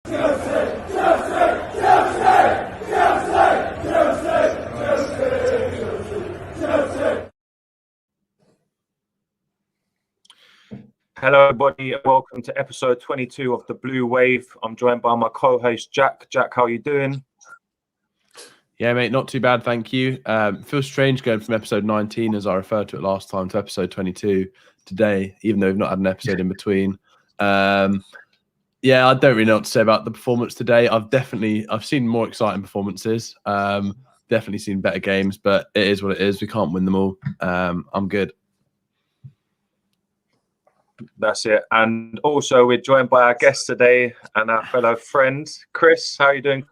Hello, everybody. Welcome to episode 22 of The Blue Wave. I'm joined by my co-host, Jack. Jack, how are you doing? Yeah, mate, not too bad, thank you. Feels strange going from episode 19, as I referred to it last time, to episode 22 today, even though we've not had an episode in between. Yeah, I don't really know what to say about the performance today. I've seen more exciting performances. Definitely seen better games, but it is what it is. We can't win them all. I'm good. That's it. And also, we're joined by our guest today and our fellow friend, Chris. How are you doing?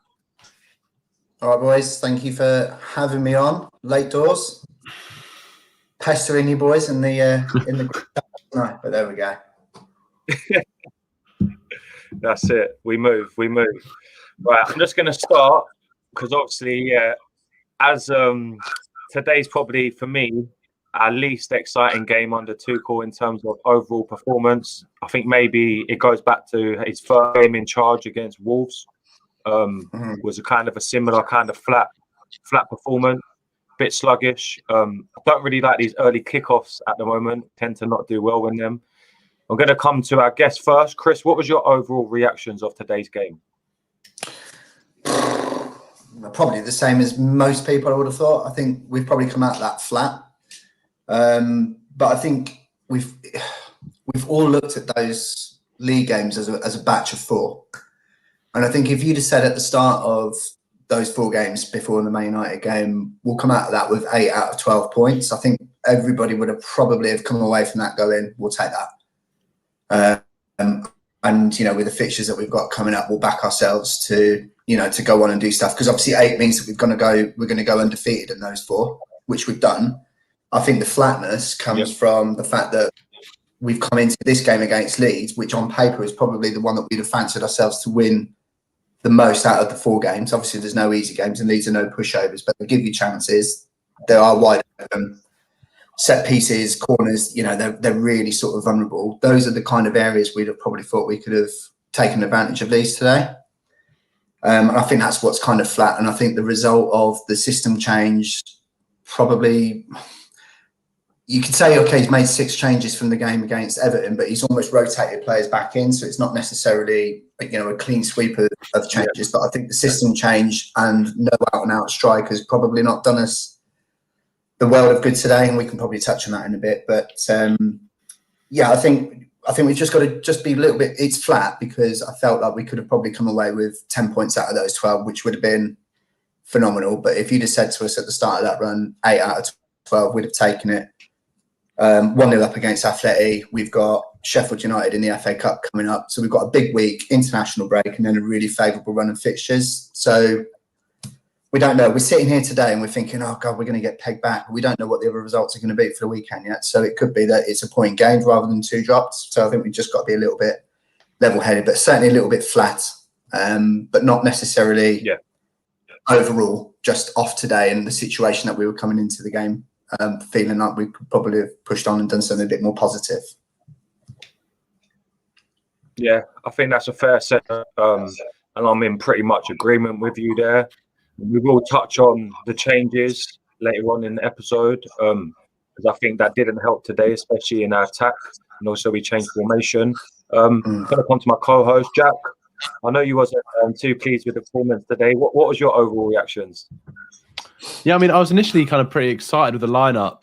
All right, boys. Thank you for having me on. Late doors. Pestering you boys in the no, but there we go. That's it. We move. Right, I'm just going to start because obviously, as today's probably for me our least exciting game under Tuchel in terms of overall performance. I think maybe it goes back to his first game in charge against Wolves. Was a kind of a similar kind of flat performance, bit sluggish. I don't really like these early kickoffs at the moment. Tend to not do well with them. I'm going to come to our guest first. Chris, what was your overall reactions of today's game? Probably the same as most people, I would have thought. I think we've probably come out that flat. But I think we've all looked at those league games as a batch of four. And I think if you'd have said at the start of those four games before the Man United game, we'll come out of that with 8 out of 12 points, I think everybody would have probably have come away from that going, we'll take that. And, you know, with the fixtures that we've got coming up, we'll back ourselves to go on and do stuff. Because obviously 8 means that we're going to go undefeated in those four, which we've done. I think the flatness comes from the fact that we've come into this game against Leeds, which on paper is probably the one that we'd have fancied ourselves to win the most out of the 4 games. Obviously, there's no easy games and Leeds are no pushovers, but they give you chances. They are wide open. Set pieces, corners, they're really sort of vulnerable. Those are the kind of areas we'd have probably thought we could have taken advantage of these today. And I think that's what's kind of flat. And I think the result of the system change probably... You could say, okay, he's made 6 changes from the game against Everton, but he's almost rotated players back in. So it's not necessarily, a clean sweep of changes. But I think the system change and no out-and-out strikers probably not done us the world of good today. And we can probably touch on that in a bit. But, I think we've just got to just be a little bit, it's flat because I felt like we could have probably come away with 10 points out of those 12, which would have been phenomenal. But if you'd have said to us at the start of that run, 8 out of 12, we'd have taken it. 1-0 up against Atleti. We've got Sheffield United in the FA Cup coming up. So we've got a big week, international break, and then a really favourable run of fixtures. So we don't know. We're sitting here today and we're thinking, oh, God, we're going to get pegged back. We don't know what the other results are going to be for the weekend yet. So it could be that it's a point gained rather than 2 drops. So I think we've just got to be a little bit level-headed, but certainly a little bit flat, but not necessarily overall, just off today and the situation that we were coming into the game. Feeling like we could probably have pushed on and done something a bit more positive. Yeah, I think that's a fair assessment, and I'm in pretty much agreement with you there. We will touch on the changes later on in the episode, because I think that didn't help today, especially in our attack, and also we changed formation. I'm going to come to my co-host, Jack. I know you wasn't too pleased with the performance today. What was your overall reactions? Yeah, I mean, I was initially kind of pretty excited with the lineup.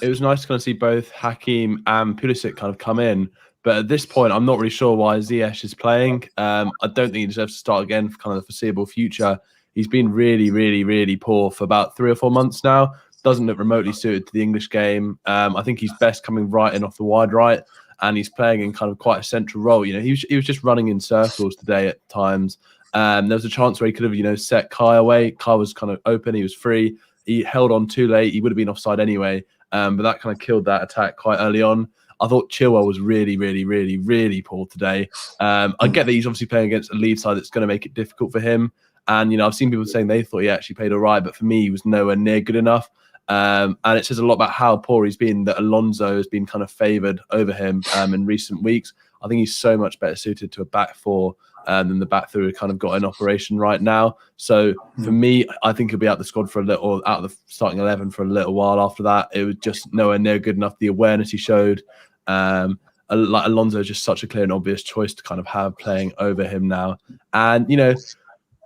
It was nice to kind of see both Hakim and Pulisic kind of come in. But at this point, I'm not really sure why Ziyech is playing. I don't think he deserves to start again for kind of the foreseeable future. He's been really, really, really poor for about 3 or 4 months now. Doesn't look remotely suited to the English game. I think he's best coming right in off the wide right. And he's playing in kind of quite a central role. He was just running in circles today at times. There was a chance where he could have, set Kai away. Kai was kind of open. He was free. He held on too late. He would have been offside anyway. But that kind of killed that attack quite early on. I thought Chilwell was really, really, really, really poor today. I get that he's obviously playing against a lead side that's going to make it difficult for him. And, I've seen people saying they thought he actually played all right. But for me, he was nowhere near good enough. And it says a lot about how poor he's been that Alonso has been kind of favoured over him in recent weeks. I think he's so much better suited to a back four than the back three kind of got in operation right now. So for me, I think he'll be out the squad for a little, or out of the starting 11 for a little while after that. It was just nowhere near good enough. The awareness he showed, like Alonso is just such a clear and obvious choice to kind of have playing over him now. And, you know,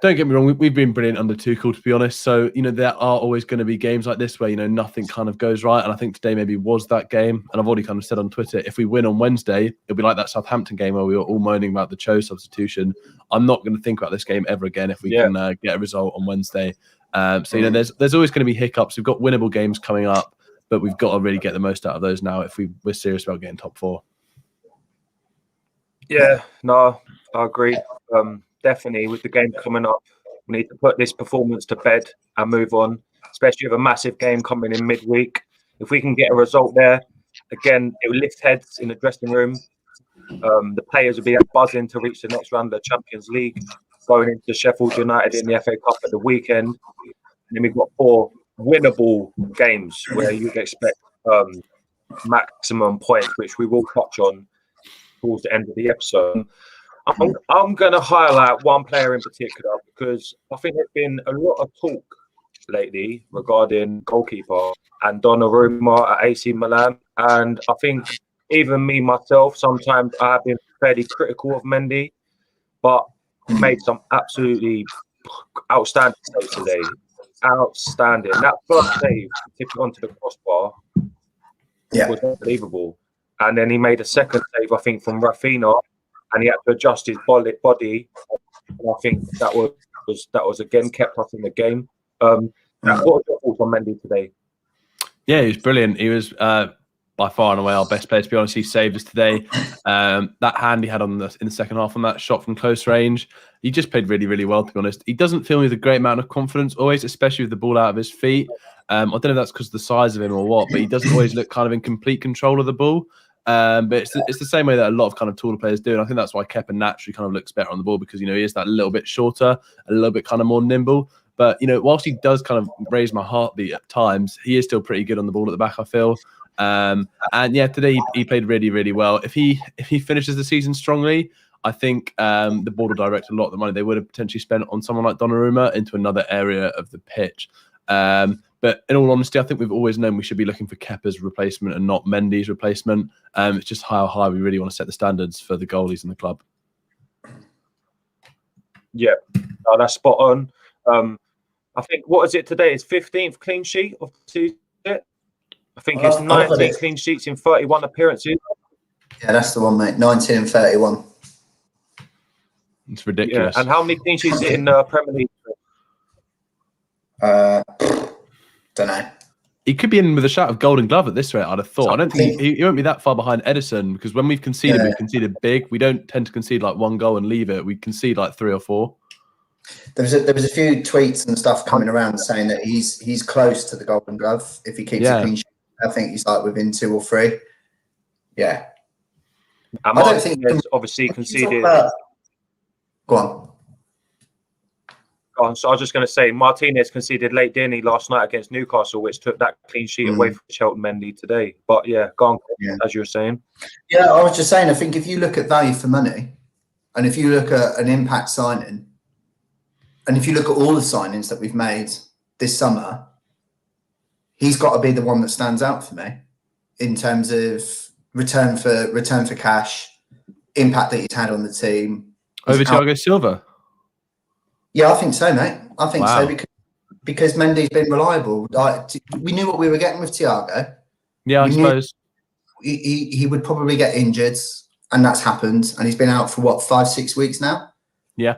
don't get me wrong, we've been brilliant under Tuchel, to be honest. So, you know, there are always going to be games like this where, you know, nothing kind of goes right. And I think today maybe was that game. And I've already kind of said on Twitter, if we win on Wednesday, it'll be like that Southampton game where we were all moaning about the Cho substitution. I'm not going to think about this game ever again if we can get a result on Wednesday. So, you know, there's always going to be hiccups. We've got winnable games coming up, but we've got to really get the most out of those now if we're serious about getting top four. Yeah, no, I agree. Definitely, with the game coming up, we need to put this performance to bed and move on, especially with a massive game coming in midweek. If we can get a result there, again, it will lift heads in the dressing room. The players will be buzzing to reach the next round of the Champions League, going into Sheffield United in the FA Cup at the weekend. And then we've got 4 winnable games where you'd expect maximum points, which we will touch on towards the end of the episode. I'm going to highlight one player in particular because I think there's been a lot of talk lately regarding goalkeeper and Donnarumma at AC Milan. And I think even me, myself, sometimes I have been fairly critical of Mendy, but made some absolutely outstanding saves today. Outstanding. That first save, tipping onto the crossbar, was unbelievable. And then he made a second save, I think, from Rafinha, and he had to adjust his body. And I think that was again kept us in the game. What was your thoughts on Mendy today? Yeah, he was brilliant. He was by far and away our best player, to be honest. He saved us today. That hand he had in the second half on that shot from close range, he just played really, really well, to be honest. He doesn't fill me with a great amount of confidence always, especially with the ball out of his feet. I don't know if that's because of the size of him or what, but he doesn't always look kind of in complete control of the ball. But it's the same way that a lot of kind of taller players do, and I think that's why Kepa naturally kind of looks better on the ball, because, you know, he is that little bit shorter, a little bit kind of more nimble. But, you know, whilst he does kind of raise my heartbeat at times, he is still pretty good on the ball at the back, I feel. And yeah, today he played really, really well. If he finishes the season strongly, I think the board will direct a lot of the money they would have potentially spent on someone like Donnarumma into another area of the pitch. But in all honesty, I think we've always known we should be looking for Kepa's replacement and not Mendy's replacement. It's just how high we really want to set the standards for the goalies in the club. Yeah, that's spot on. I think, what is it today? It's 15th clean sheet of the season. I think it's 19 clean sheets in 31 appearances. Yeah, that's the one, mate. 19 and 31. It's ridiculous. Yeah. And how many clean sheets in the Premier League? Don't know. He could be in with a shout of Golden Glove at this rate, I'd have thought. I don't think he won't be that far behind Edison, because when we've conceded, we've conceded big. We don't tend to concede like one goal and leave it. We concede like 3 or 4. There was a few tweets and stuff coming around saying that he's close to the Golden Glove if he keeps a clean sheet. I think he's like within 2 or 3. Yeah. And I don't think he's obviously conceded. Go on. So I was just going to say, Martinez conceded late, didn't he, last night against Newcastle, which took that clean sheet away from Shelton Mendy today. But yeah, go on, as you were saying. Yeah, I was just saying, I think if you look at value for money, and if you look at an impact signing, and if you look at all the signings that we've made this summer, he's got to be the one that stands out for me in terms of return for cash, impact that he's had on the team. Over Thiago Silva? Yeah, I think so, mate. I think so because Mendy's been reliable. We knew what we were getting with Thiago. Yeah, I suppose. He would probably get injured, and that's happened. And he's been out for, 5-6 weeks now? Yeah.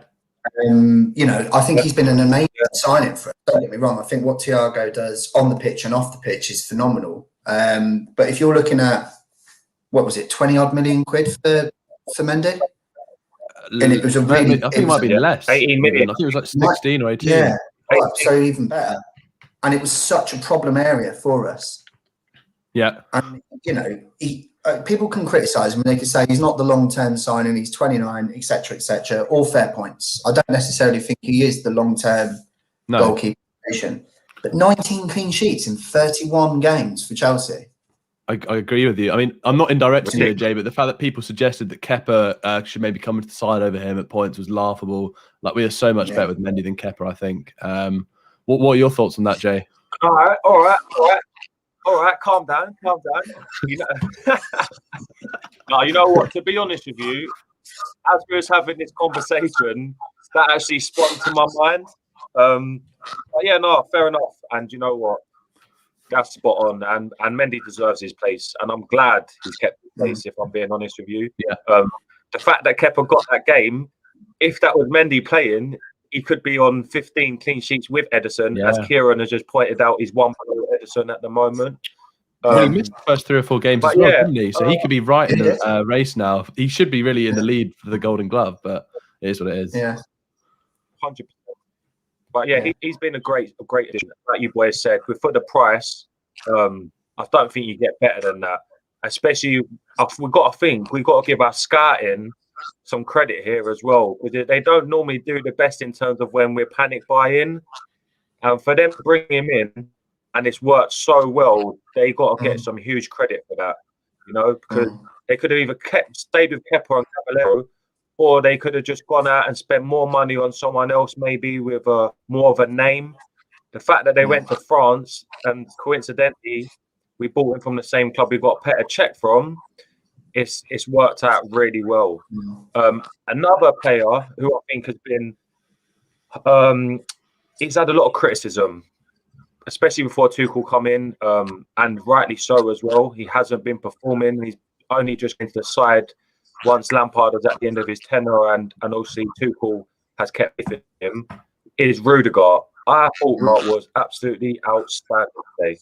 You know, I think he's been an amazing signing for us. Don't get me wrong. I think what Thiago does on the pitch and off the pitch is phenomenal. But if you're looking at, 20-odd million quid for Mendy? And it was a really... I think it might be less. 18 million. I think it was like 16 or 18. Yeah, so even better. And it was such a problem area for us. Yeah. And, you know, people can criticise him and they can say he's not the long-term signing, he's 29, etc., all fair points. I don't necessarily think he is the long-term goalkeeper position. But 19 clean sheets in 31 games for Chelsea. I agree with you. I mean, I'm not indirecting here, Jay, but the fact that people suggested that Kepa should maybe come into the side over him at points was laughable. Like, we are so much better with Mendy than Kepa, I think. What are your thoughts on that, Jay? All right. Calm down. You know, no, you know what? To be honest with you, as we was having this conversation, that actually sprung to my mind. But yeah, no, fair enough. And you know what? That's spot on. And Mendy deserves his place. And I'm glad he's kept his place, if I'm being honest with you. Yeah. The fact that Kepa got that game, if that was Mendy playing, he could be on 15 clean sheets with Ederson, as Kieran has just pointed out. He's one below Ederson at the moment. Well, he missed the first 3 or 4 games as well, didn't he? So he could be right in the race now. He should be really in the lead for the Golden Glove, but it is what it is. Yeah, 100%. But yeah, he's been a great addition. Like you boys said, for the price, I don't think you get better than that. Especially, we've got to give our scouting some credit here as well. They don't normally do the best in terms of when we're panic buying, and for them to bring him in and it's worked so well, they got to get some huge credit for that. You know, because they could have either stayed with Kepa and Caballero, or they could have just gone out and spent more money on someone else, maybe with more of a name. The fact that they went to France and coincidentally we bought him from the same club we got Petr Cech from, it's worked out really well. Another player who I think has been, he's had a lot of criticism, especially before Tuchel come in, and rightly so as well. He hasn't been performing. He's only just into the side once Lampard was at the end of his tenure, and obviously Tuchel has kept with him. It is Rudiger. I thought Rudiger was absolutely outstanding today.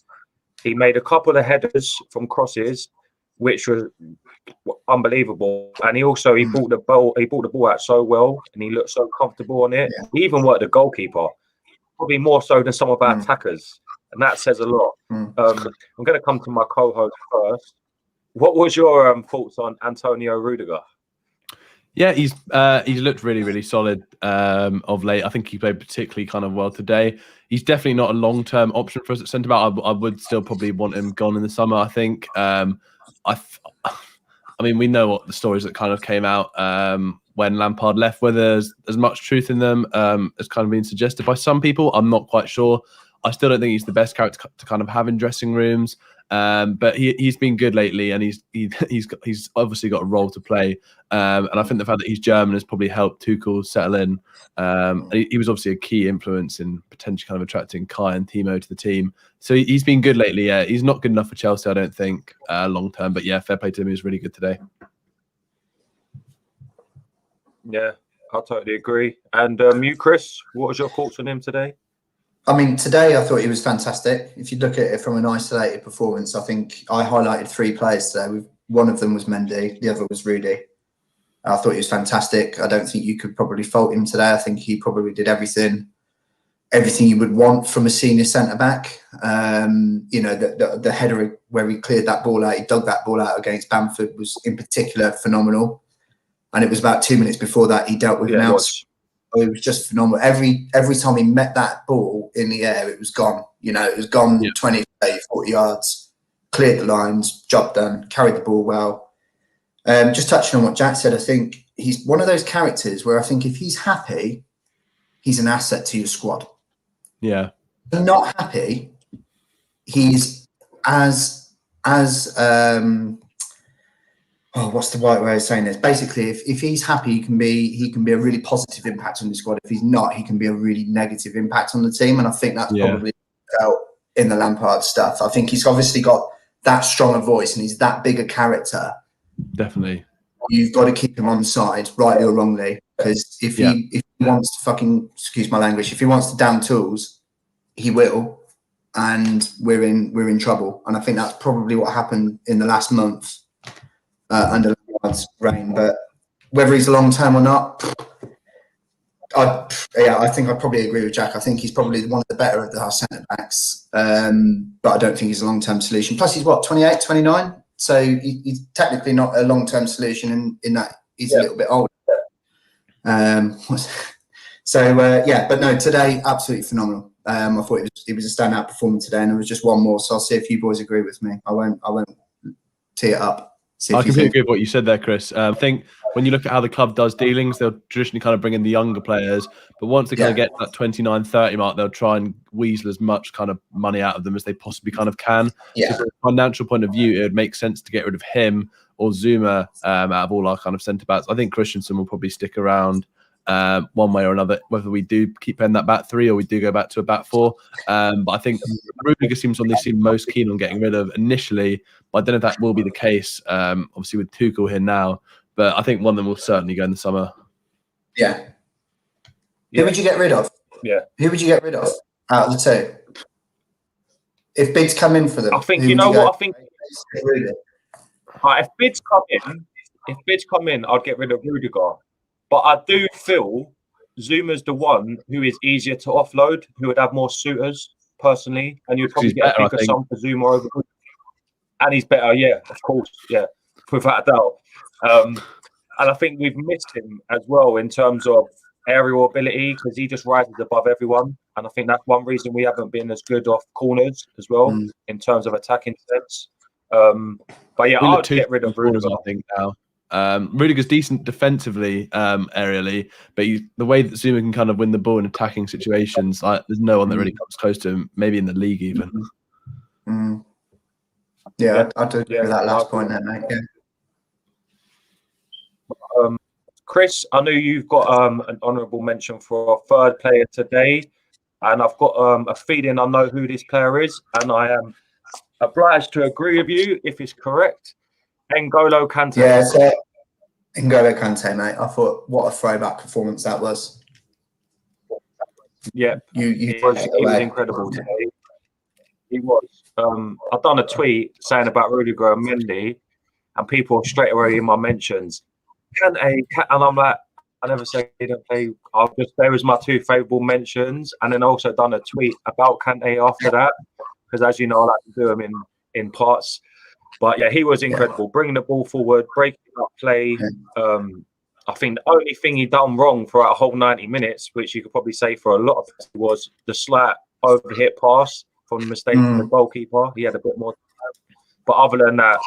He made a couple of headers from crosses, which was unbelievable. And he brought the ball out so well, and he looked so comfortable on it. He even worked the goalkeeper, probably more so than some of our attackers, and that says a lot. I'm going to come to my co-host first. What was your thoughts on Antonio Rudiger? Yeah, he's looked really, really solid of late. I think he played particularly kind of well today. He's definitely not a long-term option for us at centre-back. I would still probably want him gone in the summer, I think. I mean, we know what the stories that kind of came out when Lampard left, whether there's as much truth in them as kind of been suggested by some people. I'm not quite sure. I still don't think he's the best character to kind of have in dressing rooms. But he's been good lately, and he's obviously got a role to play. And I think the fact that he's German has probably helped Tuchel settle in. He was obviously a key influence in potentially kind of attracting Kai and Timo to the team. So he's been good lately. Yeah, he's not good enough for Chelsea, I don't think, long term. But yeah, fair play to him. He was really good today. Yeah, I totally agree. And you, Chris, what was your thoughts on him today? I mean, today I thought he was fantastic. If you look at it from an isolated performance, I think I highlighted 3 players today. One of them was Mendy, the other was Rudy. I thought he was fantastic. I don't think you could probably fault him today. I think he probably did everything you would want from a senior centre-back. You know, the header where he cleared that ball out, he dug that ball out against Bamford was in particular phenomenal. And it was about 2 minutes before that he dealt with Mouse. It was just phenomenal. Every time he met that ball in the air, it was gone. You know, it was gone 20, 30, 40 yards, cleared the lines, job done, carried the ball well. Just touching on what Jack said, I think he's one of those characters where I think if he's happy, he's an asset to your squad. Yeah. If he's not happy, he's as what's the right way of saying this? Basically, if he's happy, he can be a really positive impact on the squad. If he's not, he can be a really negative impact on the team. And I think that's probably out in the Lampard stuff. I think he's obviously got that strong a voice and he's that big a character. Definitely. You've got to keep him on side, rightly or wrongly, because if he wants to fucking, excuse my language, if he wants to down tools, he will, and we're in trouble. And I think that's probably what happened in the last month. Under Lampard's reign, but whether he's long term or not, I think I probably agree with Jack. I think he's probably one of the better of our centre backs, but I don't think he's a long term solution. Plus, he's 28, 29, so he's technically not a long term solution in that he's a little bit older. But no, today absolutely phenomenal. I thought it was a standout performance today, and there was just one more. So I'll see if you boys agree with me. I won't tee it up. I completely agree with what you said there, Chris. I think when you look at how the club does dealings, they'll traditionally kind of bring in the younger players, but once they kind of get that 29, 30 mark, they'll try and weasel as much kind of money out of them as they possibly kind of can. Yeah. So from a financial point of view, it would make sense to get rid of him or Zuma out of all our kind of centre-backs. I think Christensen will probably stick around one way or another, whether we do keep playing that back three or we do go back to a back four. But I think Rudiger seems one they seem most keen on getting rid of initially, but I don't know if that will be the case, obviously with Tuchel here now. But I think one of them will certainly go in the summer. Yeah. Who would you get rid of? Yeah. Who would you get rid of out of the two? If bids come in for them, I think, I think if bids come in, I'd get rid of Rudiger. But I do feel Zuma's the one who is easier to offload, who would have more suitors personally, and you'd probably get a bigger sum for Zuma over. And he's better, yeah, of course, yeah, without a doubt. And I think we've missed him as well in terms of aerial ability because he just rises above everyone. And I think that's one reason we haven't been as good off corners as well in terms of attacking sense. But yeah, I'd get rid of Rudiger. I think now. Rudiger's decent defensively, aerially, but the way that Zuma can kind of win the ball in attacking situations, there's no one that really comes close to him, maybe in the league even. Yeah, I do agree with that last point there, mate. Yeah. Chris, I know you've got an honourable mention for a third player today, and I've got a feeling I know who this player is, and I am obliged to agree with you if it's correct. N'Golo Kante. Yeah, so N'Golo Kante, mate. I thought what a throwback performance that was. Yeah, he was incredible today. He was. I've done a tweet saying about Rudiger and Mendy, and people straight away in my mentions, Kante, and I'm like, I never say he don't play. There was my two favourable mentions, and then also done a tweet about Kante after that, because as you know, I like to do them in parts. But yeah, he was incredible, bringing the ball forward, breaking up play. I think the only thing he done wrong for a whole 90 minutes, which you could probably say for a lot of us, was the slight overhit pass from the mistake from the goalkeeper. He had a bit more time. But other than that,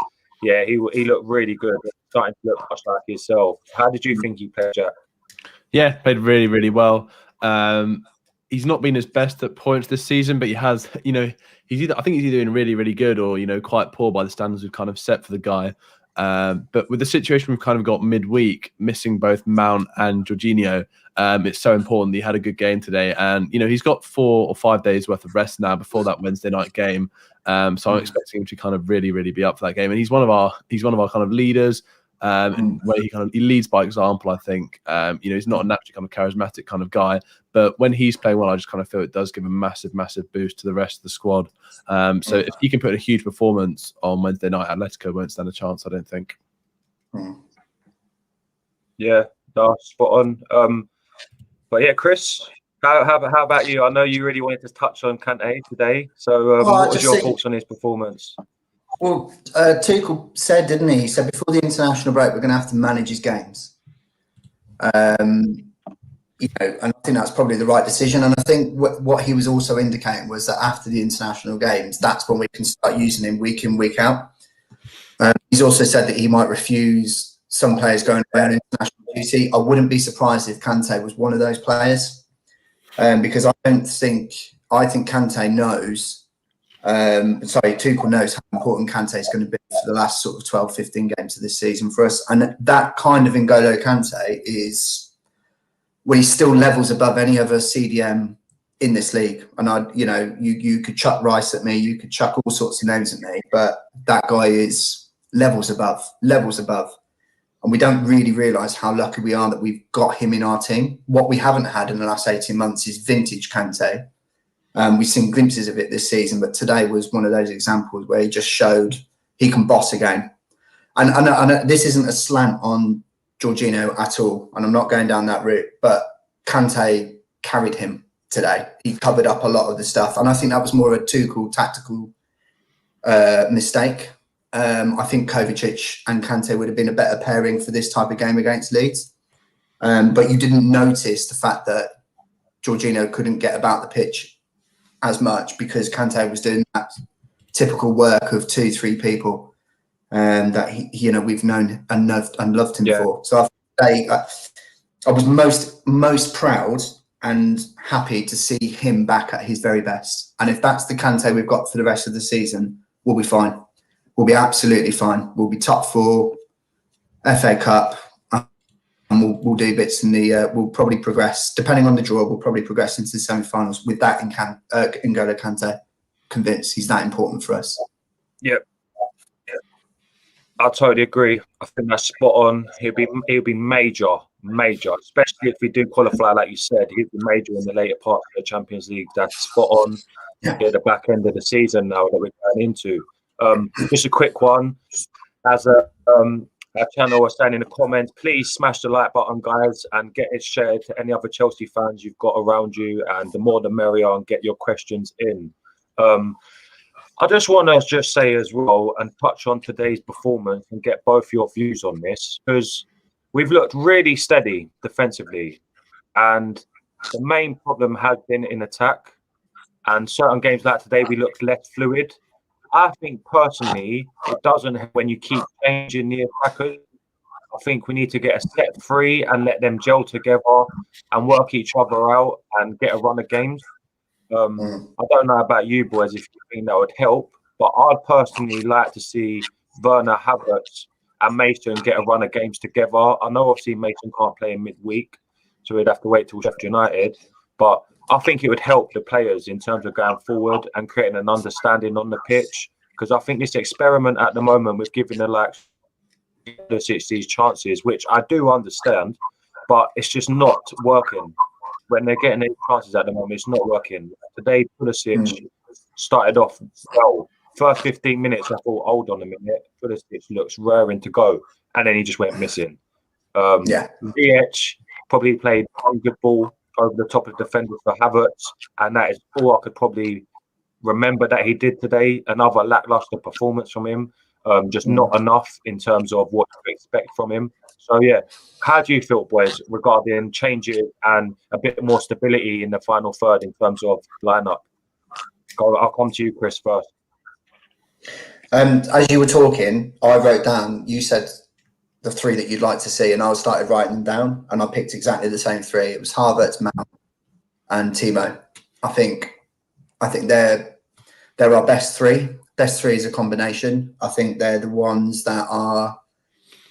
yeah, he looked really good, starting to look much like himself. How did you think he played, Jack? Yeah, played really, really well. He's not been his best at points this season, but he has, I think he's either doing really, really good or, quite poor by the standards we've kind of set for the guy. But with the situation we've kind of got midweek, missing both Mount and Jorginho, it's so important that he had a good game today. And, he's got 4 or 5 days worth of rest now before that Wednesday night game. So I'm expecting him to kind of really, really be up for that game. And he's one of our kind of leaders. And where he leads by example, I think. He's not a naturally kind of charismatic kind of guy, but when he's playing well, I just kind of feel it does give a massive, massive boost to the rest of the squad. So if he can put in a huge performance on Wednesday night, Atletico won't stand a chance, I don't think. Yeah, no, spot on. But yeah, Chris, how about you? I know you really wanted to touch on Kante today. So what was your thoughts on his performance? Well, Tuchel said, didn't he? He said before the international break, we're going to have to manage his games. And I think that's probably the right decision. And I think what he was also indicating was that after the international games, that's when we can start using him week in, week out. He's also said that he might refuse some players going away on international duty. I wouldn't be surprised if Kante was one of those players, because I think Kante knows. Tuchel knows how important Kante is going to be for the last sort of 12, 15 games of this season for us. And that kind of N'Golo Kante is, well, he's still levels above any other CDM in this league. And you could chuck Rice at me, you could chuck all sorts of names at me, but that guy is levels above. And we don't really realise how lucky we are that we've got him in our team. What we haven't had in the last 18 months is vintage Kante. We've seen glimpses of it this season, but today was one of those examples where he just showed he can boss a game. And this isn't a slant on Jorginho at all, and I'm not going down that route, but Kante carried him today. He covered up a lot of the stuff, and I think that was more of a Tuchel tactical mistake. I think Kovacic and Kante would have been a better pairing for this type of game against Leeds. But you didn't notice the fact that Jorginho couldn't get about the pitch as much because Kante was doing that typical work of 2-3 people that we've known and loved him Yeah. for. So I was most proud and happy to see him back at his very best. And if that's the Kante we've got for the rest of the season, we'll be fine. We'll be absolutely fine. We'll be top 4, FA Cup, and we'll do bits in the. We'll probably progress, depending on the draw. We'll probably progress into the semi-finals with that N'Golo Kante. Convinced he's that important for us. Yep. I totally agree. I think that's spot on. He'll be major, especially if we do qualify, like you said. He'll be major in the later part of the Champions League. That's spot on. Yeah. At the back end of the season now that we're going into. Just a quick one. As a channel was saying in the comments, please smash the like button, guys, and get it shared to any other Chelsea fans you've got around you. And the more the merrier, and get your questions in. I just want to say as well and touch on today's performance and get both your views on this, because we've looked really steady defensively, and the main problem has been in attack. And certain games like today, we looked less fluid. I think personally, it doesn't help when you keep changing the attackers. I think we need to get a set free and let them gel together and work each other out and get a run of games. I don't know about you boys if you think that would help, but I'd personally like to see Werner, Havertz and Mason get a run of games together. I know obviously Mason can't play in midweek, so we'd have to wait till Sheffield United, but I think it would help the players in terms of going forward and creating an understanding on the pitch, because I think this experiment at the moment with giving the these chances, which I do understand, but it's just not working. When they're getting these chances at the moment, it's not working. Today, Pulisic started off well. First 15 minutes, I thought, hold on a minute, Pulisic looks raring to go, and then he just went missing. Ziyech probably played one good ball over the top of defenders for Havertz, and that is all I could probably remember that he did today. Another lackluster performance from him, just not enough in terms of what you expect from him. So yeah, how do you feel, boys, regarding changes and a bit more stability in the final third in terms of lineup? I'll come to you, Chris, first. As you were talking, I wrote down, you said the 3 that you'd like to see, and I started writing them down, and I picked exactly the same 3. It was Havertz, Mount, and Timo. I think they're our best 3. Best 3 is a combination. I think they're the ones that are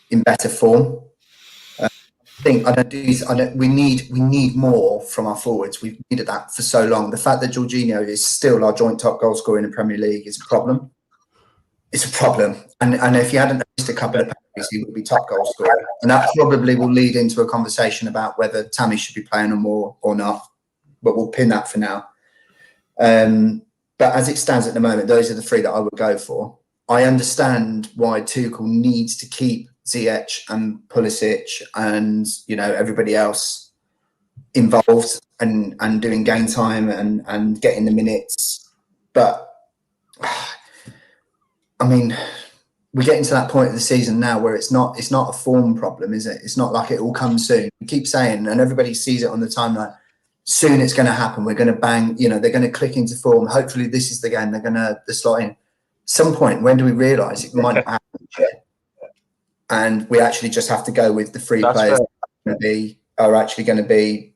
in better form. We need more from our forwards. We've needed that for so long. The fact that Jorginho is still our joint top goal scorer in the Premier League is a problem. It's a problem. And if he hadn't missed a couple of penalties, he would be top goal scorer. And that probably will lead into a conversation about whether Tammy should be playing on more or not. But we'll pin that for now. But as it stands at the moment, those are the 3 that I would go for. I understand why Tuchel needs to keep Ziyech and Pulisic and everybody else involved and doing game time and getting the minutes. But I mean, we're getting to that point of the season now where it's not a form problem, is it? It's not like it will come soon. We keep saying, and everybody sees it on the timeline, soon it's going to happen. We're going to bang, they're going to click into form. Hopefully this is the game. They're going to slot in. Some point, when do we realise it might not happen? And we actually just have to go with the 3 players that are actually going to be,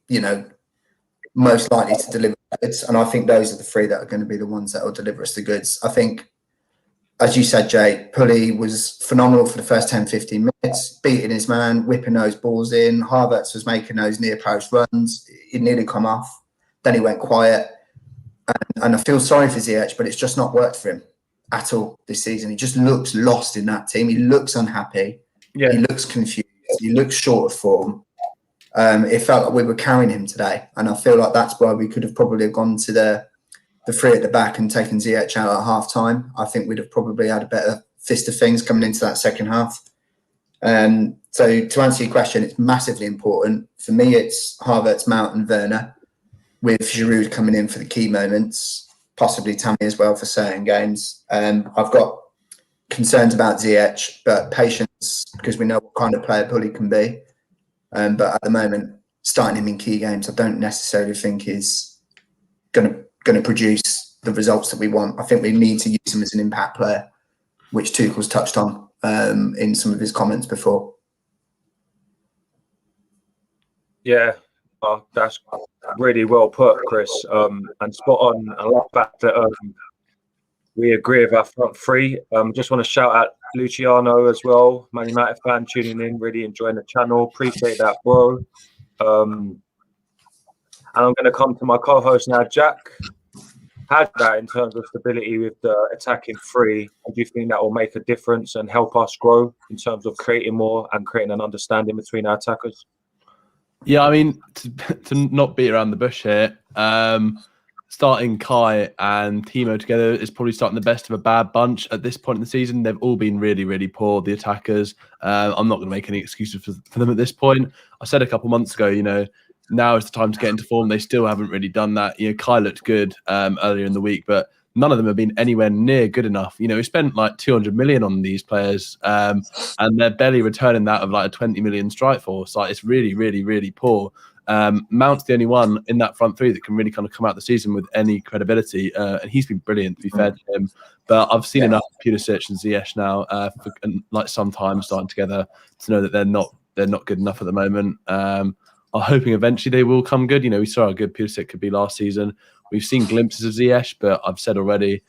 most likely to deliver goods. And I think those are the 3 that are going to be the ones that will deliver us the goods. I think, as you said, Jay, Pulley was phenomenal for the first 10, 15 minutes, beating his man, whipping those balls in. Havertz was making those near post runs. He nearly come off. Then he went quiet. And I feel sorry for Ziyech, but it's just not worked for him at all this season. He just looks lost in that team. He looks unhappy. Yeah. He looks confused. He looks short of form. It felt like we were carrying him today. And I feel like that's why we could have probably gone to the 3 at the back and taken Ziyech out at half time. I think we'd have probably had a better fist of things coming into that second half. So to answer your question, it's massively important. For me, it's Havertz, Mount and Werner, with Giroud coming in for the key moments, possibly Tammy as well for certain games. I've got concerns about Ziyech, but patience, because we know what kind of player Pulley can be. But at the moment, starting him in key games, I don't necessarily think is going to produce the results that we want. I think we need to use him as an impact player, which Tuchel's touched on in some of his comments before. Yeah, that's really well put, Chris, and spot on. I love the fact that we agree with our front three. Just want to shout out Luciano as well, Man United fan tuning in, really enjoying the channel. Appreciate that, bro. And I'm going to come to my co-host now, Jack. How that in terms of stability with the attacking three? And do you think that will make a difference and help us grow in terms of creating more and creating an understanding between our attackers? Yeah, I mean, to not beat around the bush here, starting Kai and Timo together is probably starting the best of a bad bunch at this point in the season. They've all been really, really poor, the attackers. I'm not going to make any excuses for them at this point. I said a couple months ago, now is the time to get into form. They still haven't really done that. Kai looked good earlier in the week, but none of them have been anywhere near good enough. We spent like 200 million on these players, and they're barely returning that of like a 20 million strike force. Like, it's really, really, really poor. Mount's the only one in that front three that can really kind of come out the season with any credibility, and he's been brilliant, to be fair to him. But I've seen enough of Pulisic and Ziyech now for like some time starting together to know that they're not good enough at the moment. I'm hoping eventually they will come good. We saw how good Pulisic could be last season. We've seen glimpses of Ziyech, but I've said already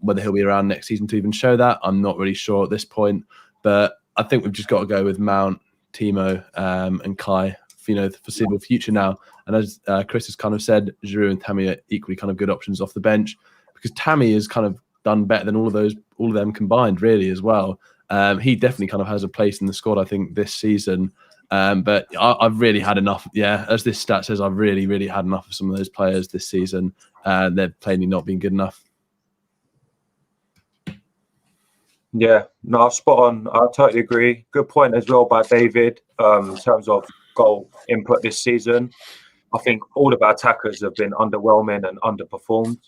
whether he'll be around next season to even show that, I'm not really sure at this point. But I think we've just got to go with Mount, Timo, and Kai for the foreseeable future now. And as Chris has kind of said, Giroud and Tammy are equally kind of good options off the bench, because Tammy has kind of done better than all of them combined, really, as well. He definitely kind of has a place in the squad, I think, this season. But I've really had enough. Yeah, as this stat says, I've really, really had enough of some of those players this season. They're plainly not been good enough. Yeah, no, spot on. I totally agree. Good point as well by David in terms of goal input this season. I think all of our attackers have been underwhelming and underperformed.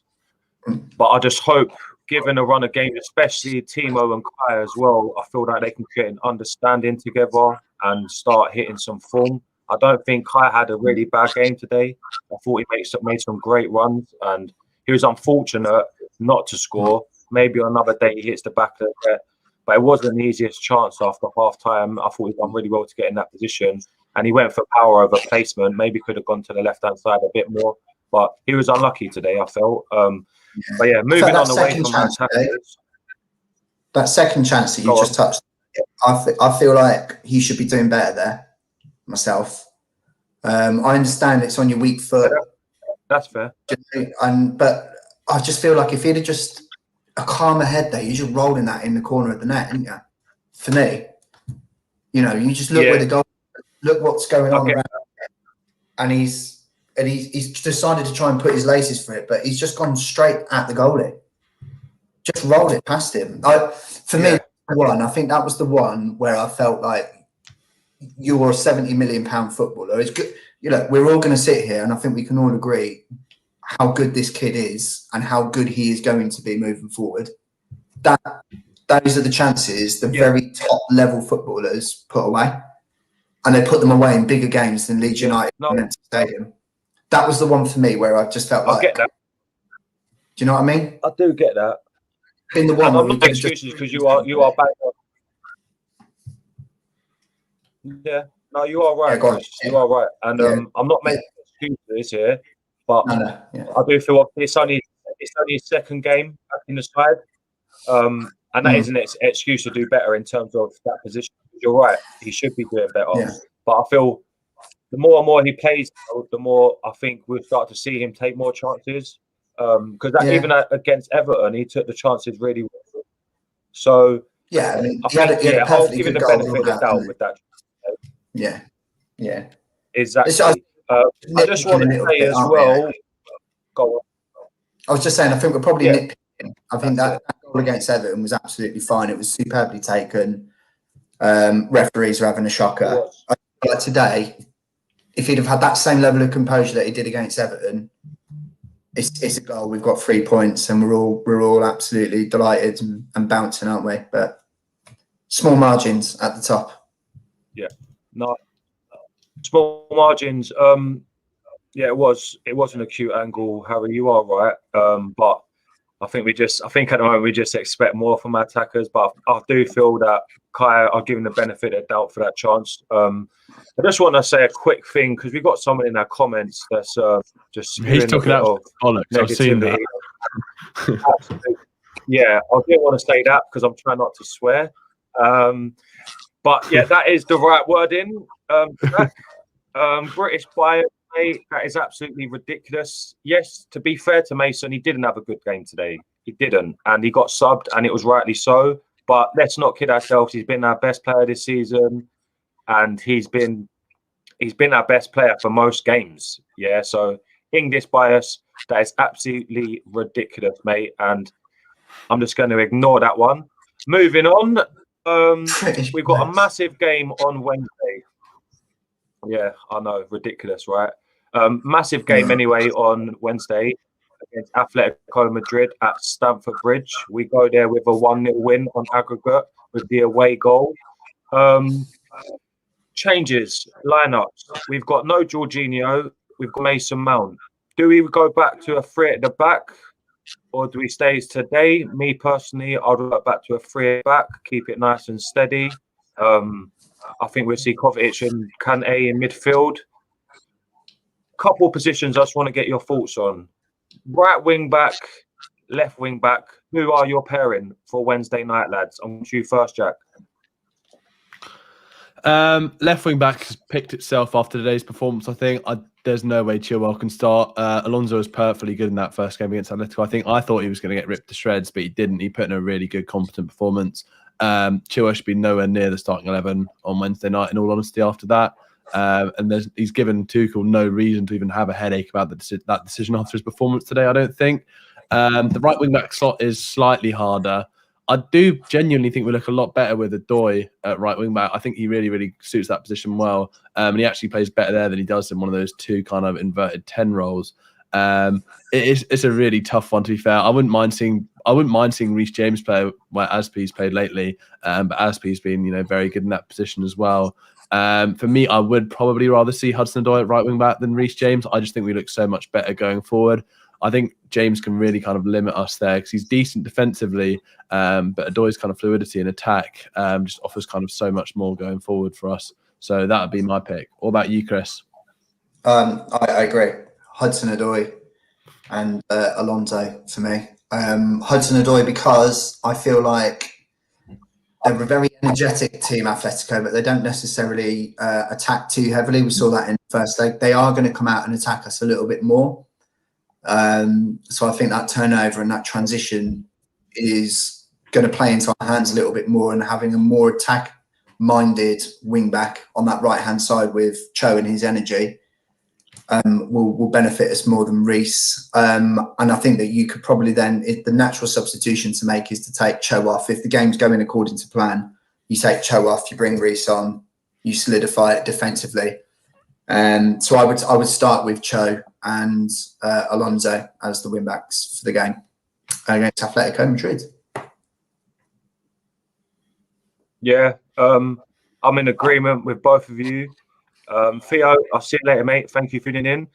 But I just hope, given a run of games, especially Timo and Kai as well, I feel like they can create an understanding together and start hitting some form. I don't think Kai had a really bad game today. I thought he made some great runs, and he was unfortunate not to score. Maybe on another day he hits the back of the net, but it wasn't the easiest chance after half time. I thought he done really well to get in that position, and he went for power over placement. Maybe could have gone to the left hand side a bit more, but he was unlucky today, I felt. But yeah, moving on away from our attackers. That second chance that you just touched, I feel like he should be doing better there myself. I understand it's on your weak foot. That's fair. But I just feel like if he'd have just a calmer head there, you're just rolling that in the corner of the net, isn't you? For me, you just look where the goal, look what's going on around, and he's decided to try and put his laces for it, but he's just gone straight at the goalie, just rolled it past him. For me, I think that was the one where I felt like you're a £70 million footballer. It's good. We're all going to sit here, and I think we can all agree how good this kid is and how good he is going to be moving forward. Those are the chances the very top level footballers put away, and they put them away in bigger games than Leeds United Stadium. That was the one for me where I just felt like. I get that. Do you know what I mean? I do get that. In the one, I'm not excuses because you are bang on. Yeah, no, you are right. You are right, and I'm not making excuses here, but I do feel it's only his second game back in the side, and that is an excuse to do better in terms of that position. You're right; he should be doing better, but I feel the more and more he plays, the more I think we'll start to see him take more chances. Because even against Everton, he took the chances really well. So I mean, I'll give him the benefit of the doubt with that. Yeah, exactly. I just want to say as well. Go on. I was just saying, I think we're probably nitpicking. I think that goal against Everton was absolutely fine. It was superbly taken. Referees are having a shocker. Like today, if he'd have had that same level of composure that he did against Everton, it's a goal. We've got 3 points, and we're all absolutely delighted and bouncing, aren't we? But small margins at the top. Yeah, no, small margins. It was an acute angle, Harry. You are right. But I think at the moment we just expect more from our attackers, but I do feel that Kai, I'll give him the benefit of doubt for that chance. I just want to say a quick thing because we got someone in our comments that's just he's talking out bollocks. I've seen that. Yeah, I didn't want to say that because I'm trying not to swear. But yeah, that is the right wording. British bias, mate, that is absolutely ridiculous. Yes, to be fair to Mason, he didn't have a good game today. He didn't, and he got subbed, and it was rightly so. But let's not kid ourselves. He's been our best player this season, and he's been our best player for most games. Yeah, so English bias, that is absolutely ridiculous, mate. And I'm just going to ignore that one. Moving on, we've got a massive game on Wednesday. Yeah, I know, ridiculous, right? Massive game anyway on Wednesday against Atletico Madrid at Stamford Bridge. We go there with a 1-0 win on aggregate with the away goal. Changes, lineups. We've got no Jorginho. We've got Mason Mount. Do we go back to a 3 at the back, or do we stay as today? Me personally, I'd go back to a 3 at the back, keep it nice and steady. I think we'll see Kovacic and Kante in midfield. Couple of positions I just want to get your thoughts on. Right wing back, left wing back. Who are your pairing for Wednesday night, lads? I'm you first, Jack. Left wing back has picked itself after today's performance. I think there's no way Chilwell can start. Alonso was perfectly good in that first game against Atletico. I thought he was going to get ripped to shreds, but he didn't. He put in a really good, competent performance. Chilwell should be nowhere near the starting 11 on Wednesday night, in all honesty, after that. And he's given Tuchel no reason to even have a headache about that decision after his performance today, I don't think. The right wing back slot is slightly harder. I do genuinely think we look a lot better with Odoi at right wing back. I think he really, really suits that position well. And he actually plays better there than he does in one of those two kind of inverted 10 roles. It's a really tough one, to be fair. I wouldn't mind seeing Reece James play where Azpi's played lately, but Azpi's been very good in that position as well. For me, I would probably rather see Hudson-Odoi at right wing back than Reece James. I just think we look so much better going forward. I think James can really kind of limit us there because he's decent defensively, but Odoi's kind of fluidity in attack just offers kind of so much more going forward for us. So that would be my pick. What about you, Chris? I agree. Hudson-Odoi and Alonso for me. Hudson-Odoi because I feel like they're a very energetic team, Atletico, but they don't necessarily attack too heavily. We saw that in the first leg. They are going to come out and attack us a little bit more. So I think that turnover and that transition is going to play into our hands a little bit more, and having a more attack-minded wing-back on that right-hand side with Cho and his energy will benefit us more than Reece. And I think that you could probably then, the natural substitution to make is to take Cho off. If the game's going according to plan, you take Cho off, you bring Reece on, you solidify it defensively. So I would start with Cho and Alonso as the wing backs for the game against Atletico Madrid. Yeah, I'm in agreement with both of you. Theo, I'll see you later, mate. Thank you for tuning in.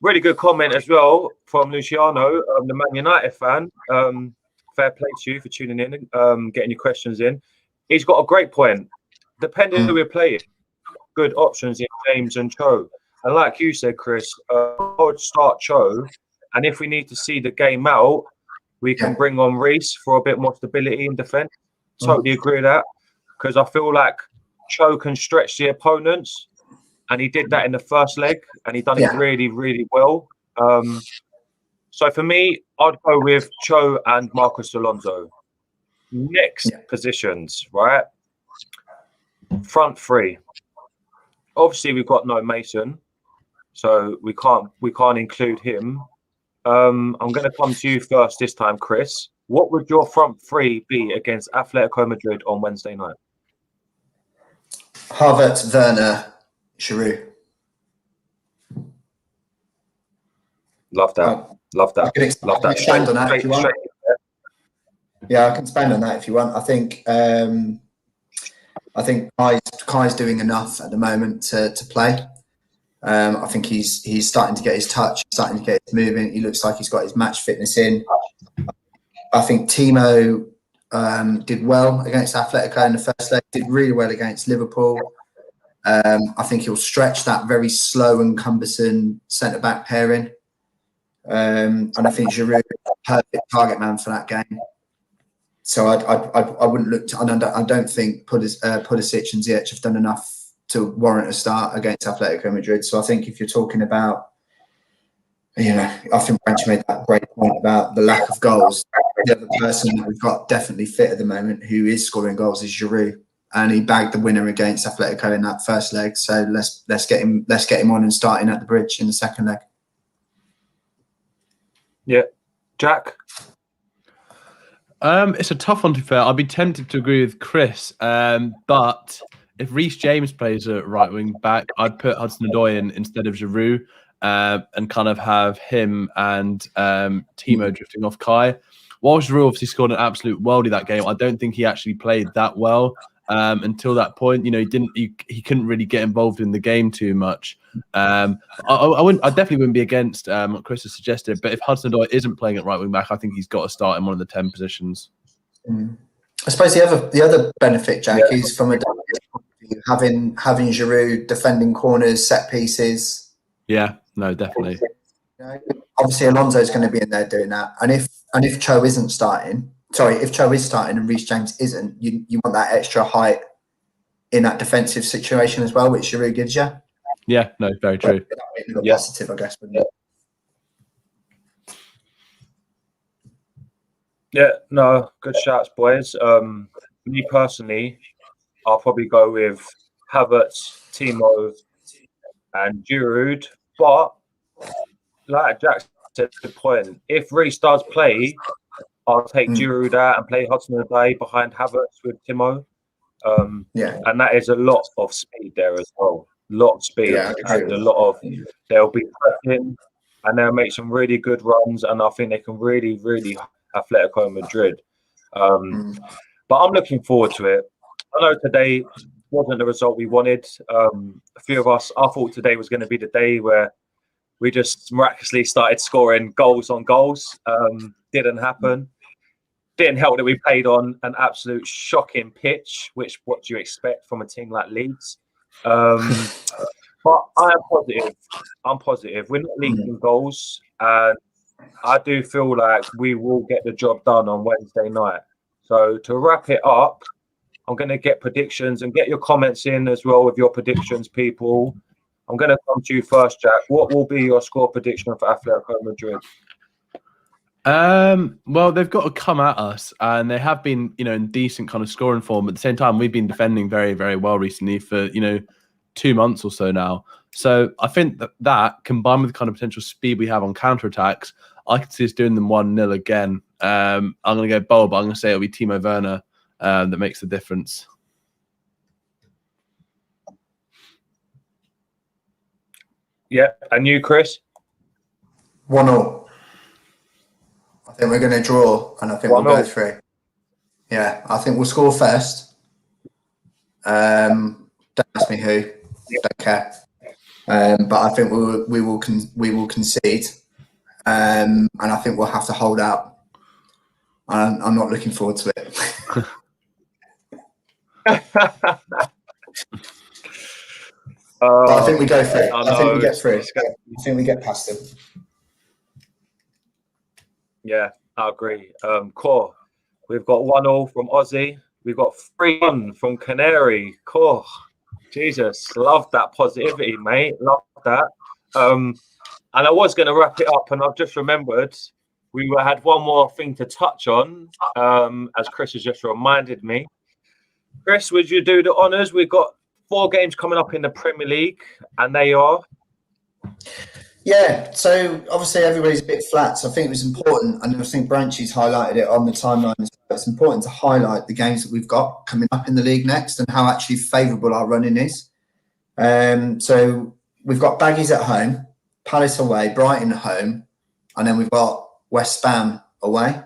Really good comment as well from Luciano, the Man United fan. Fair play to you for tuning in, getting your questions in. He's got a great point. Depending on who we're playing, good options in James and Cho. And like you said, Chris, I would start Cho. And if we need to see the game out, we can bring on Reece for a bit more stability in defence. Totally agree with that. Because I feel like Cho can stretch the opponents. And he did that in the first leg. And he done it really, really well. So for me, I'd go with Cho and Marcus Alonso. Next positions, right? Front three. Obviously, we've got no Mason, so we can't include him. I'm going to come to you first this time, Chris. What would your front three be against Atletico Madrid on Wednesday night? Havertz, Werner, Giroud. Love that. Love that. Love that. Expand on that if you want. Yeah, I can expand on that if you want. I think Kai's doing enough at the moment to play. I think he's starting to get his touch, starting to get his movement. He looks like he's got his match fitness in. I think Timo did well against Atletico in the first leg, did really well against Liverpool. I think he'll stretch that very slow and cumbersome centre-back pairing. And I think Giroud is a perfect target man for that game. So I wouldn't look to, I don't think Pulisic and Ziyech have done enough to warrant a start against Atletico Madrid. So I think if you're talking about, I think Branch made that great point about the lack of goals. The other person that we've got definitely fit at the moment who is scoring goals is Giroud, and he bagged the winner against Atletico in that first leg. So let's get him on and starting at the Bridge in the second leg. Yeah, Jack. It's a tough one to be fair. I'd be tempted to agree with Chris, but if Reece James plays at right wing back, I'd put Hudson-Odoi in instead of Giroud, and kind of have him and Timo drifting off Kai. While Giroud obviously scored an absolute worldie that game, I don't think he actually played that well until that point. He couldn't really get involved in the game too much. I definitely wouldn't be against what Chris has suggested, but if Hudson-Odoi isn't playing at right wing back, I think he's got to start in one of the 10 positions. I suppose the other benefit, Jack, is from having Giroud defending corners, set pieces. Yeah, no, definitely. Obviously, Alonso's going to be in there doing that, and if Cho isn't starting, if Cho is starting and Reece James isn't, you want that extra height in that defensive situation as well, which Giroud gives you. Yeah, no, very true. Positive, I guess. Yeah, no, good shouts, boys. Me personally, I'll probably go with Havertz, Timo, and Giroud. But like Jack said, good point. If Reece does play, I'll take Giroud out and play Hudson-Odoi behind Havertz with Timo. And that is a lot of speed there as well. A lot of speed and a lot of. They'll be pressing and they'll make some really good runs, and I think they can really, really Atletico Madrid. But I'm looking forward to it. I know today wasn't the result we wanted. A few of us, I thought today was going to be the day where we just miraculously started scoring goals on goals. Didn't happen. Didn't help that we played on an absolute shocking pitch, which what do you expect from a team like Leeds? But I'm positive. We're not leaking goals, and I do feel like we will get the job done on Wednesday night. So to wrap it up, I'm going to get predictions and get your comments in as well with your predictions, people. I'm going to come to you first, Jack. What will be your score prediction for Atletico Madrid? Well, they've got to come at us, and they have been, in decent kind of scoring form. At the same time, we've been defending very, very well recently for, 2 months or so now. So I think that combined with the kind of potential speed we have on counterattacks, I could see us doing them 1-0 again. I'm going to go bold, but I'm going to say it'll be Timo Werner that makes the difference. Yeah, and you, Chris? 1-0. I think we're going to draw, and I think we'll go through. Yeah, I think we'll score first. Don't ask me who. Don't care. But I think we will concede, and I think we'll have to hold out. I'm not looking forward to it. But I think we go through. I think we get through. I think we get past them. Yeah, I agree. Core, we've got 1-0 from Aussie. We've got 3-1 from Canary. Core, Jesus, love that positivity, mate. Love that. And I was going to wrap it up, and I've just remembered we had one more thing to touch on, as Chris has just reminded me. Chris, would you do the honours? We've got 4 games coming up in the Premier League, and they are... Yeah, so obviously everybody's a bit flat, so I think it was important, and I think Branchy's highlighted it on the timeline as well. It's important to highlight the games that we've got coming up in the league next and how actually favourable our running is. So we've got Baggies at home, Palace away, Brighton at home, and then we've got West Ham away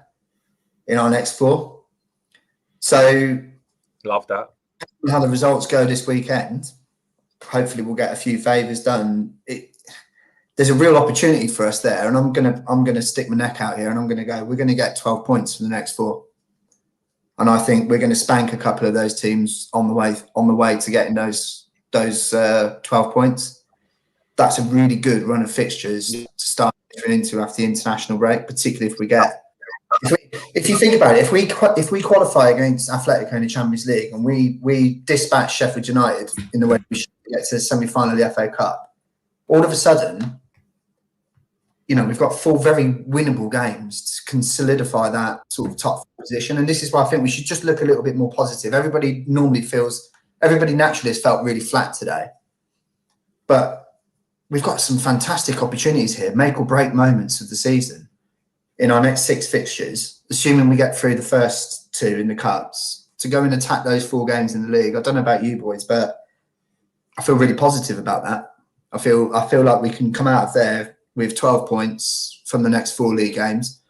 in our next 4. So love that. How the results go this weekend, hopefully we'll get a few favours done. there's a real opportunity for us there, and I'm gonna stick my neck out here, and I'm gonna go. We're gonna get 12 points from the next 4, and I think we're gonna spank a couple of those teams on the way to getting those 12 points. That's a really good run of fixtures to start entering into after the international break, particularly if we get. If you think about it, if we qualify against Atletico in the Champions League and we dispatch Sheffield United in the way we should get to the semi-final of the FA Cup, all of a sudden, we've got 4 very winnable games to solidify that sort of top position. And this is why I think we should just look a little bit more positive. Everybody naturally has felt really flat today. But we've got some fantastic opportunities here, make or break moments of the season in our next 6 fixtures, assuming we get through the first 2 in the cups, to go and attack those 4 games in the league. I don't know about you boys, but I feel really positive about that. I feel like we can come out of there with 12 points from the next 4 league games.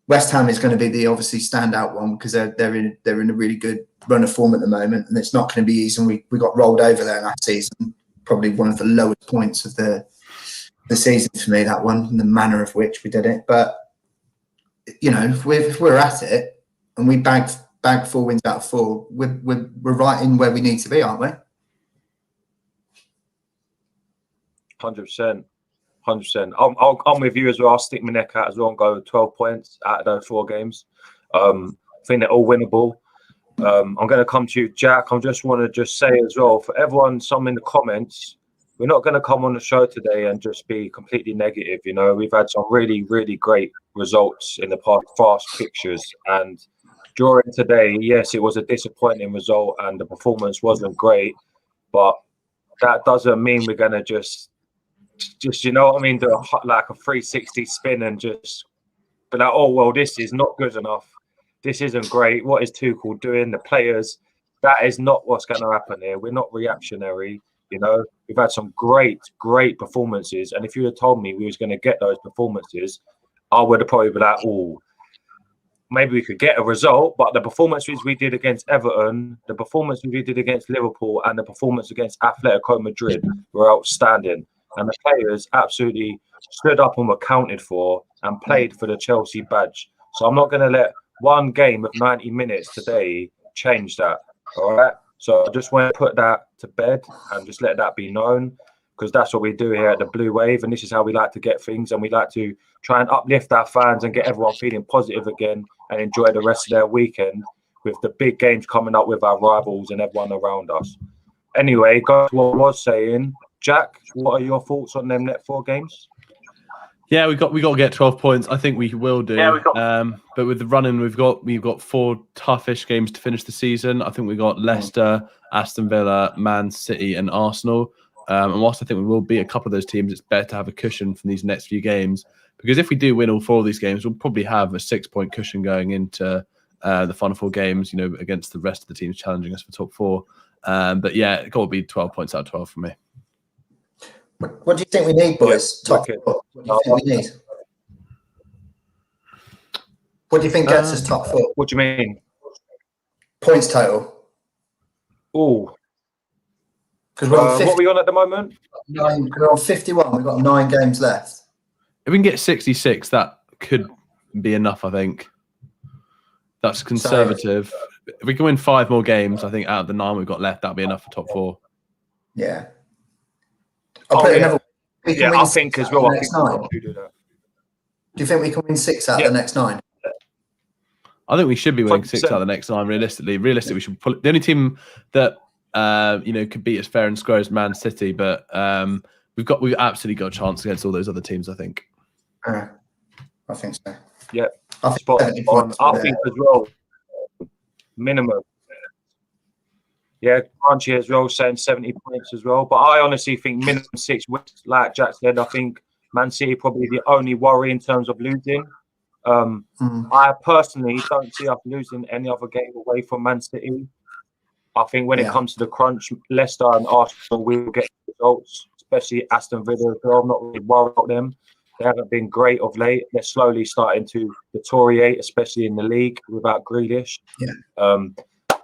West Ham is going to be the obviously standout one because they're in a really good run of form at the moment, and it's not going to be easy. And we got rolled over there last season, probably one of the lowest points of the season for me, that one, and the manner of which we did it. But if we're at it and we bagged 4 wins out of 4, we're right in where we need to be, aren't we? 100%. 100%. I'm with you as well. I'll stick my neck out as well and go 12 points out of those 4 games. I think they're all winnable. I'm going to come to you, Jack. I just want to say as well, for everyone, some in the comments, we're not going to come on the show today and just be completely negative. We've had some really, really great results in the past fast fixtures. And during today, yes, it was a disappointing result and the performance wasn't great. But that doesn't mean we're going to just do like a 360 spin and just be like, oh, well, this is not good enough. This isn't great. What is Tuchel doing? The players, that is not what's going to happen here. We're not reactionary. We've had some great, great performances. And if you had told me we was going to get those performances, I would have probably been like, oh, maybe we could get a result. But the performances we did against Everton, the performances we did against Liverpool, and the performance against Atletico Madrid were outstanding. And the players absolutely stood up and were counted for and played for the Chelsea badge. So I'm not going to let one game of 90 minutes today change that. All right. So I just want to put that to bed and just let that be known, because that's what we do here at the Blue Wave. And this is how we like to get things. And we like to try and uplift our fans and get everyone feeling positive again and enjoy the rest of their weekend with the big games coming up with our rivals and everyone around us. Anyway, go to what I was saying. Jack, what are your thoughts on them net 4 games? Yeah, we got to get 12 points. I think we will do. Yeah, but with the running, we've got 4 toughish games to finish the season. I think we got Leicester, Aston Villa, Man City, and Arsenal. And whilst I think we will beat a couple of those teams, it's better to have a cushion from these next few games, because if we do win all 4 of these games, we'll probably have a 6-point cushion going into the final 4 games. Against the rest of the teams challenging us for top 4. But yeah, it got to be 12 points out of 12 for me. What do you think we need, boys? Top 4. What do you think we need? What do you think gets us top 4? What do you mean? Points total. Oh. Because we're on 50, what are we on at the moment? we're on 51. We've got 9 games left. If we can get 66, that could be enough, I think. That's conservative. If we can win 5 more games, I think out of the 9 we've got left, that'll be enough for top 4. Yeah. I'll put another. I think as well. Do you think we can win 6 out of the next 9? I think we should be winning 6 out of the next 9. Realistically, we should pull it. The only team that could beat us fair and square is Man City, but we've absolutely got a chance against all those other teams. I think. I think so. Yeah, I think as well. Minimum. Yeah, Crunchy as well, saying 70 points as well. But I honestly think minimum 6 wins. Like Jack said, I think Man City probably the only worry in terms of losing. I personally don't see us losing any other game away from Man City. I think when it comes to the crunch, Leicester and Arsenal will get results, especially Aston Villa as well. I'm not really worried about them. They haven't been great of late. They're slowly starting to deteriorate, especially in the league without Grealish. Yeah.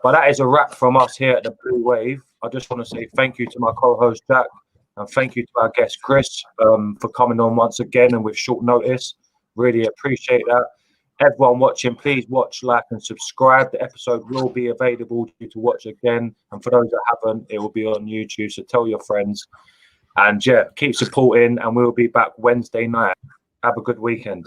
But that is a wrap from us here at the Blue Wave. I just want to say thank you to my co-host Jack And thank you to our guest, Chris, for coming on once again and with short notice. Really appreciate that. Everyone watching, please watch, like, and subscribe. The episode will be available for you to watch again. And for those that haven't, it will be on YouTube. So tell your friends. And yeah, keep supporting. And we'll be back Wednesday night. Have a good weekend.